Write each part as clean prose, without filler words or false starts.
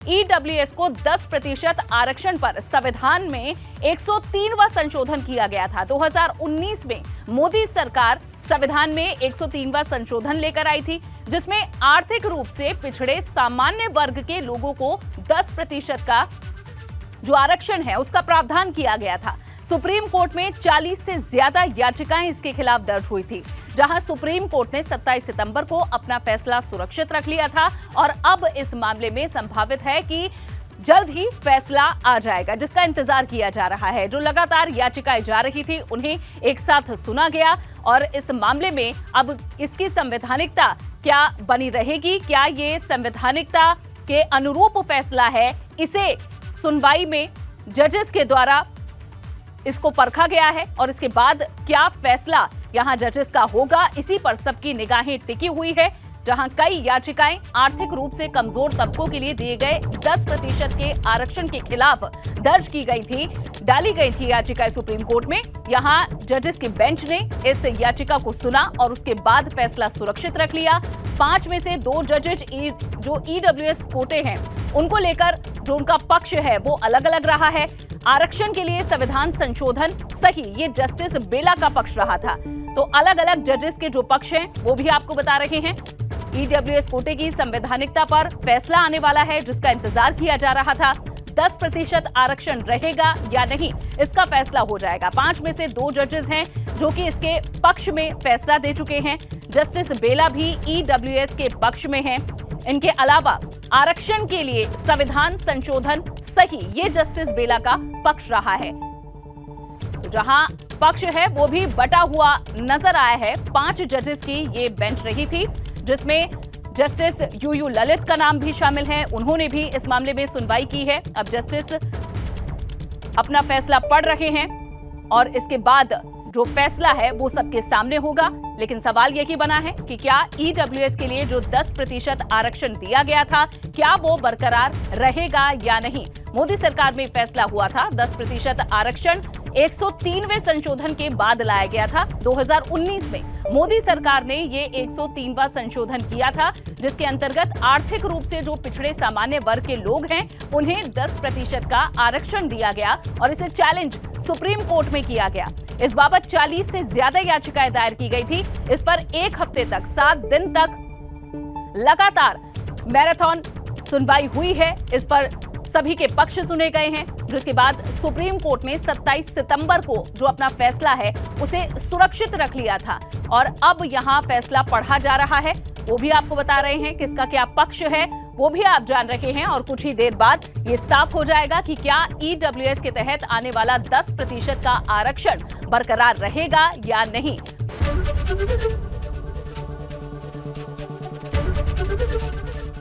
EWS को 10% आरक्षण पर संविधान में 103वां संशोधन किया गया था। 2019 में मोदी सरकार संविधान में 103वां संशोधन लेकर आई थी, जिसमें आर्थिक रूप से पिछड़े सामान्य वर्ग के लोगों को 10% का जो आरक्षण है उसका प्रावधान किया गया था। सुप्रीम कोर्ट में 40 से ज्यादा याचिकाएं इसके खिलाफ दर्ज हुई थी, जहां सुप्रीम कोर्ट ने 27 सितंबर को अपना फैसला सुरक्षित रख लिया था और अब इस मामले में संभावित है कि जल्द ही फैसला आ जाएगा, जिसका इंतजार किया जा रहा है। जो लगातार याचिकाएं जा रही थी उन्हें एक साथ सुना गया और इस मामले में अब इसकी संवैधानिकता क्या बनी रहेगी, क्या ये संवैधानिकता के अनुरूप फैसला है, इसे सुनवाई में जजेस के द्वारा इसको परखा गया है और इसके बाद क्या फैसला यहां जजेस का होगा, इसी पर सबकी निगाहें टिकी हुई है। जहां कई याचिकाएं आर्थिक रूप से कमजोर तबकों के लिए दिए गए 10% के आरक्षण के खिलाफ दर्ज की गई थी, डाली गई थी याचिकाएं सुप्रीम कोर्ट में। यहां जजेस की बेंच ने इस याचिका को सुना और उसके बाद फैसला सुरक्षित रख लिया। 5 में से 2 जजेस जो ईडब्ल्यूएस कोटे हैं उनको लेकर जो उनका पक्ष है वो अलग अलग रहा है। आरक्षण के लिए संविधान संशोधन सही, ये जस्टिस बेला का पक्ष रहा था। तो अलग अलग जजेस के जो पक्ष हैं वो भी आपको बता रहे हैं। ईडब्ल्यूएस कोटे की संवैधानिकता पर फैसला आने वाला है, जिसका इंतजार किया जा रहा था। 10% आरक्षण रहेगा या नहीं, इसका फैसला हो जाएगा। 5 में से 2 जजेस हैं जो कि इसके पक्ष में फैसला दे चुके हैं। जस्टिस बेला भी ईडब्ल्यूएस के पक्ष में हैं। इनके अलावा आरक्षण के लिए संविधान संशोधन सही, ये जस्टिस बेला का पक्ष रहा है। तो जहां पक्ष है वो भी बटा हुआ नजर आया है। 5 जजेस की ये बेंच रही थी, जिसमें जस्टिस यूयू ललित का नाम भी शामिल है। उन्होंने भी इस मामले में सुनवाई की है। अब जस्टिस अपना फैसला पढ़ रहे हैं और इसके बाद जो फैसला है वो सबके सामने होगा। लेकिन सवाल यही बना है कि क्या ईडब्ल्यूएस के लिए जो 10% आरक्षण दिया गया था, क्या वो बरकरार रहेगा या नहीं। मोदी सरकार में फैसला हुआ था 10% आरक्षण 103वें संशोधन के बाद लाया गया था। 2019 में मोदी सरकार ने ये 103वां संशोधन किया था, जिसके अंतर्गत आर्थिक रूप से जो पिछड़े सामान्य वर्ग के लोग हैं उन्हें 10% का आरक्षण दिया गया और इसे चैलेंज सुप्रीम कोर्ट में किया गया। इस बाबत 40 से ज्यादा याचिकाएं दायर की गई थी। इस पर 1 हफ्ते तक 7 दिन तक लगातार मैराथन सुनवाई हुई है। इस पर सभी के पक्ष सुने गए हैं, जिसके बाद सुप्रीम कोर्ट ने 27 सितंबर को जो अपना फैसला है उसे सुरक्षित रख लिया था और अब यहां फैसला पढ़ा जा रहा है। वो भी आपको बता रहे हैं किसका क्या पक्ष है, वो भी आप जान रहे हैं और कुछ ही देर बाद ये साफ हो जाएगा कि क्या ईडब्ल्यूएस के तहत आने वाला 10% का आरक्षण बरकरार रहेगा या नहीं।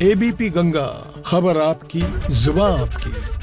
एबीपी गंगा, खबर आपकी, जुबान आपकी।